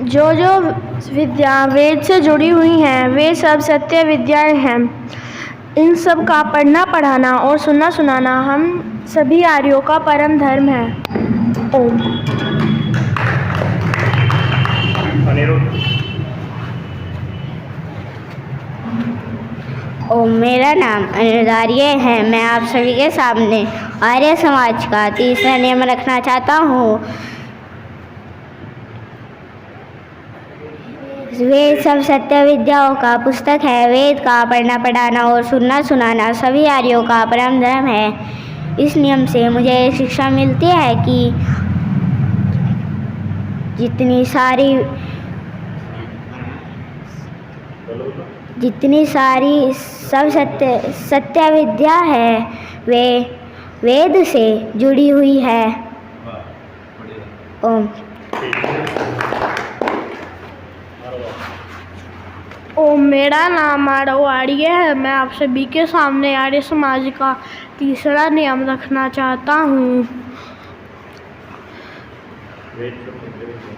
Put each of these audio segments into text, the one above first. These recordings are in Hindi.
जो जो विद्या वेद से जुड़ी हुई हैं वे सब सत्य विद्याएं हैं। इन सब का पढ़ना पढ़ाना और सुनना सुनाना हम सभी आर्यों का परम धर्म है। ओम। ओम। मेरा नाम अनिरुद्ध आर्य है। मैं आप सभी के सामने आर्य समाज का तीसरा नियम रखना चाहता हूँ। वेद सब सत्य विद्याओं का पुस्तक है। वेद का पढ़ना पढ़ाना और सुनना सुनाना सभी आर्यों का परम धर्म है। इस नियम से मुझे शिक्षा मिलती है कि जितनी सारी सब सत्य विद्या है वे वेद से जुड़ी हुई है। ओम। ओम। मेरा नाम आरव आर्य है। मैं आप सभी के सामने आर्य समाज का तीसरा नियम रखना चाहता हूँ।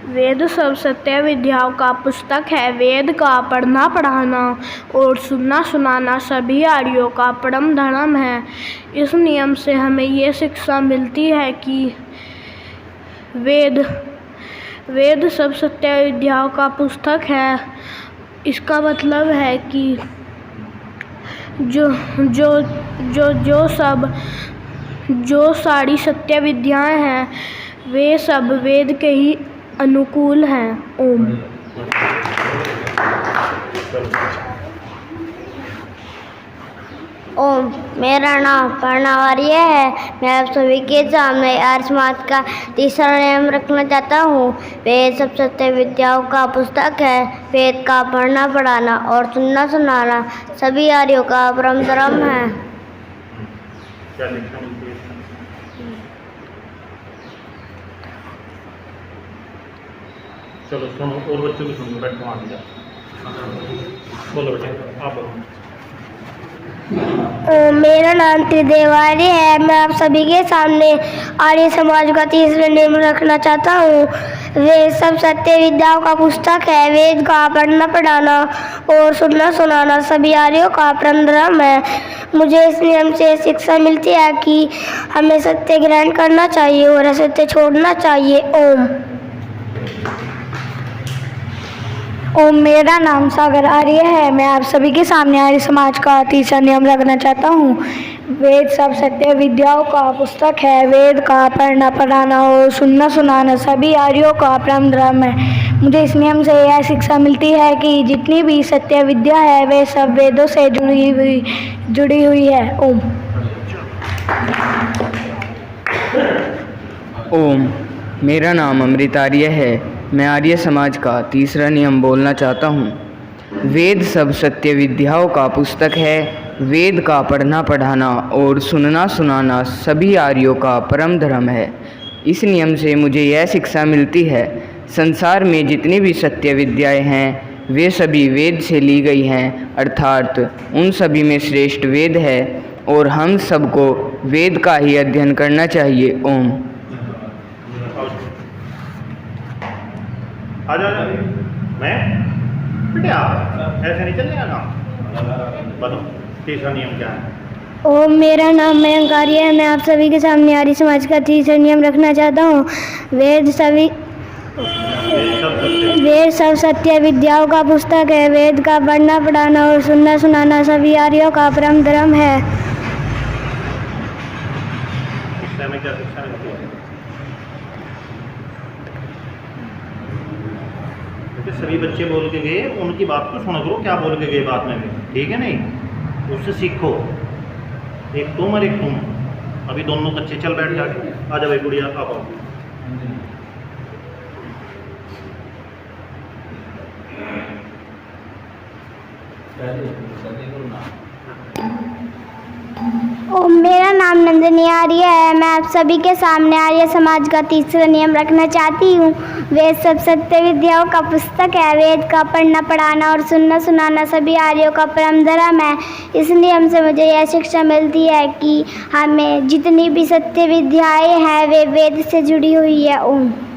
वेद सब सत्य विद्याओं का पुस्तक है। वेद का पढ़ना पढ़ाना और सुनना सुनाना सभी आर्यों का परम धर्म है। इस नियम से हमें ये शिक्षा मिलती है कि वेद सब सत्य विद्याओं का पुस्तक है। इसका मतलब है कि जो सारी सत्य विद्याएं हैं वे सब वेद के ही अनुकूल हैं। ओम। ओम। मेरा नाम प्रणव आर्य है। मैं आप सभी के सामने आर्य समाज का तीसरा नियम रखना चाहता हूँ। वेद सब सत्य विद्याओं का पुस्तक है। वेद का पढ़ना पढ़ाना और सुनना सुनाना सभी आर्यों का परम धर्म है। चलो सुनो और बच्चों को सुनो। बैठो आगे जाओ। बोलो बेटे आप बोलो। मेरा नाम त्रिदेव आर्य है। मैं आप सभी के सामने आर्य समाज का तीसरा नियम रखना चाहता हूँ। वेद सब सत्य विद्याओं का पुस्तक है। वेद का पढ़ना पढ़ाना और सुनना सुनाना सभी आर्यों का परम धर्म है। मुझे इस नियम से शिक्षा मिलती है कि हमें सत्य ग्रहण करना चाहिए और असत्य छोड़ना चाहिए। ओम। ओम। मेरा नाम सागर आर्य है। मैं आप सभी के सामने आर्य समाज का तीसरा नियम रखना चाहता हूँ। वेद सब सत्य विद्याओं का पुस्तक है। वेद का पढ़ना पढ़ाना और सुनना सुनाना सभी आर्यों का परम धर्म है। मुझे इस नियम से यह शिक्षा मिलती है कि जितनी भी सत्य विद्या है वे सब वेदों से जुड़ी हुई है। ओम। ओम। मेरा नाम अमृत आर्य है। मैं आर्य समाज का तीसरा नियम बोलना चाहता हूँ। वेद सब सत्य विद्याओं का पुस्तक है। वेद का पढ़ना पढ़ाना और सुनना सुनाना सभी आर्यों का परम धर्म है। इस नियम से मुझे यह शिक्षा मिलती है संसार में जितनी भी सत्य विद्याएं हैं वे सभी वेद से ली गई हैं, अर्थात उन सभी में श्रेष्ठ वेद है और हम सबको वेद का ही अध्ययन करना चाहिए। ओम। आ जाओ। मैं बेटे आप ऐसे नहीं चलने का। बताओ तीसरा नियम क्या है। ओम। मेरा नाम मयंक आर्य है। मैं आप सभी के सामने आर्य समाज का तीसरा नियम रखना चाहता हूँ। वेद सब सत्य विद्याओं का पुस्तक है। वेद का पढ़ना पढ़ाना और सुनना सुनाना सभी आर्यों का परम धर्म है। शिक्षा में क्या शिक्षा मिलती है? सभी बच्चे बोल के गए, उनकी बात को सुना करो। क्या बोल के गए बात में भी, ठीक है नहीं? उससे सीखो। एक तुम और एक तुम, अभी दोनों बच्चे चल बैठ जाके। आ जाओ भाई गुड़िया आप आओ। ओम। मेरा नाम नंदिनी आर्य है। मैं आप सभी के सामने आर्य समाज का तीसरा नियम रखना चाहती हूँ। वेद सब सत्य विद्याओं का पुस्तक है। वेद का पढ़ना पढ़ाना और सुनना सुनाना सभी आर्यों का परम धर्म है। इस नियम से मुझे यह शिक्षा मिलती है कि हमें जितनी भी सत्य विद्याएं हैं वे वेद से जुड़ी हुई है। ओम।